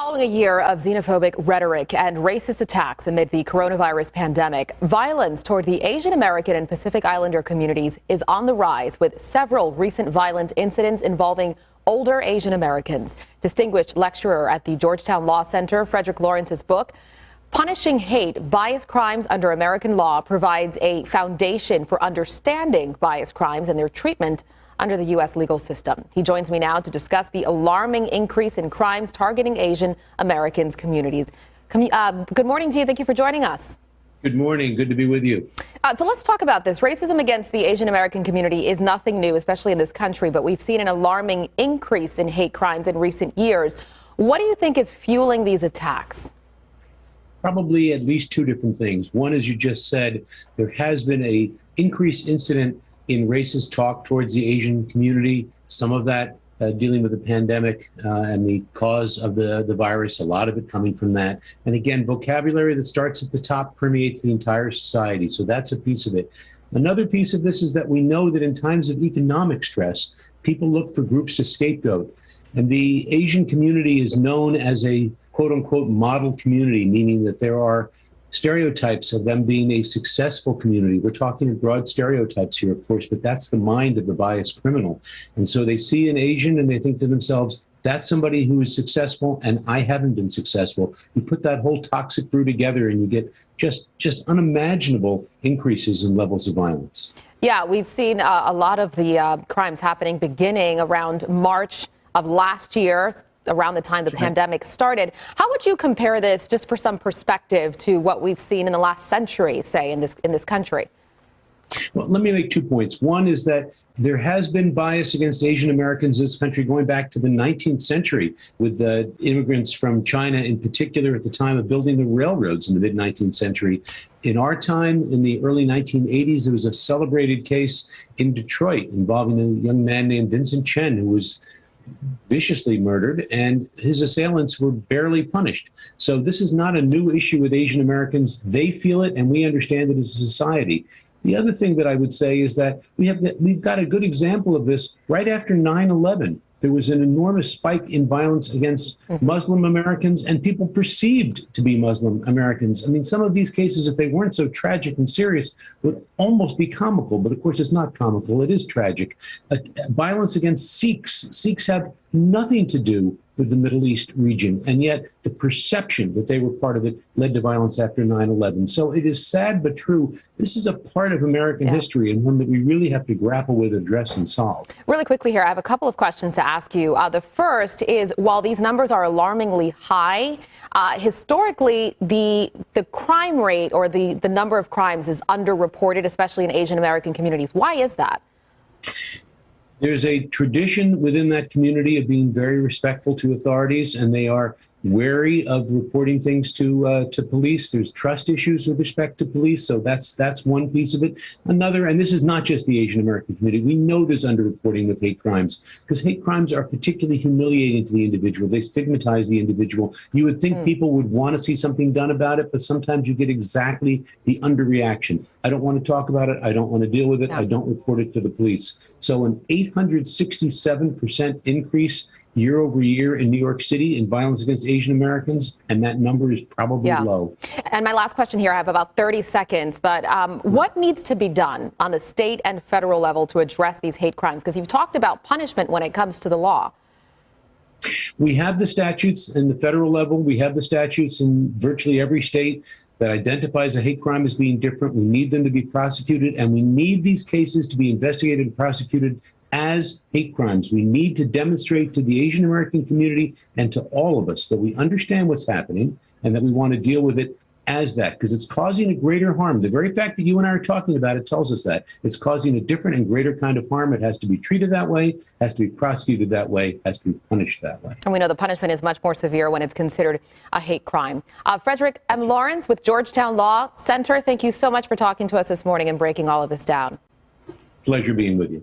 Following a year of xenophobic rhetoric and racist attacks amid the coronavirus pandemic, violence toward the Asian American and Pacific Islander communities is on the rise, with several recent violent incidents involving older Asian Americans. Distinguished lecturer at the Georgetown Law Center, Frederick Lawrence's book, Punishing Hate, Bias Crimes Under American Law, provides a foundation for understanding bias crimes and their treatment under the U.S. legal system. He joins me now to discuss the alarming increase in crimes targeting Asian Americans communities. Good morning to you. Thank you for joining us. Good morning. Good to be with you. So let's talk about this. Racism against the Asian American community is nothing new, especially in this country, but we've seen an alarming increase in hate crimes in recent years. What do you think is fueling these attacks? Probably at least two different things. One, as you just said, there has been a increased incident in racist talk towards the Asian community, some of that dealing with the pandemic and the cause of the virus, a lot of it coming from that. And again, vocabulary that starts at the top permeates the entire society. So that's a piece of it. Another piece of this is that we know that in times of economic stress, people look for groups to scapegoat. And the Asian community is known as a quote unquote model community, meaning that there are stereotypes of them being a successful community. We're talking broad stereotypes here, of course, but that's the mind of the biased criminal. And so they see an Asian and they think to themselves, that's somebody who is successful and I haven't been successful. You put that whole toxic brew together and you get just unimaginable increases in levels of violence. Yeah, we've seen a lot of the crimes happening beginning around March of last year, around the time the pandemic started. How would you compare this, just for some perspective, to what we've seen in the last century, say, in this country? Well, let me make 2 points. One is that there has been bias against Asian Americans in this country going back to the 19th century, with immigrants from China in particular at the time of building the railroads in the mid-19th century. In our time, in the early 1980s, there was a celebrated case in Detroit involving a young man named Vincent Chen, who was viciously murdered, and his assailants were barely punished. So this is not a new issue with Asian Americans. They feel it, and we understand it as a society. The other thing that I would say is that we've got a good example of this right after 9/11. There was an enormous spike in violence against Muslim Americans and people perceived to be Muslim Americans. I mean, some of these cases, if they weren't so tragic and serious, would almost be comical. But of course, it's not comical. It is tragic. Violence against Sikhs. Sikhs have nothing to do with the Middle East region. And yet the perception that they were part of it led to violence after 9/11. So it is sad but true. This is a part of American history and one that we really have to grapple with, address, and solve. Really quickly here, I have a couple of questions to ask you. The first is, while these numbers are alarmingly high, historically, the crime rate or the number of crimes is underreported, especially in Asian American communities. Why is that? There's a tradition within that community of being very respectful to authorities, and they are wary of reporting things to police. There's trust issues with respect to police, so that's one piece of it. Another, and this is not just the Asian American community, we know there's underreporting with hate crimes, because hate crimes are particularly humiliating to the individual. They stigmatize the individual. You would think people would want to see something done about it, but sometimes you get exactly the underreaction. I don't want to talk about it. I don't want to deal with it. I don't report it to the police. So an 867% increase year over year in New York City in violence against Asian Americans, and that number is probably low. And my last question here, I have about 30 seconds, but what needs to be done on the state and federal level to address these hate crimes? Because you've talked about punishment when it comes to the law. We have the statutes in the federal level. We have the statutes in virtually every state that identifies a hate crime as being different. We need them to be prosecuted, and we need these cases to be investigated and prosecuted as hate crimes. We need to demonstrate to the Asian American community and to all of us that we understand what's happening and that we want to deal with it as that, because it's causing a greater harm. The very fact that you and I are talking about it tells us that it's causing a different and greater kind of harm. It has to be treated that way, has to be prosecuted that way, has to be punished that way. And we know the punishment is much more severe when it's considered a hate crime. Frederick M. Lawrence with Georgetown Law Center, thank you so much for talking to us this morning and breaking all of this down. Pleasure being with you.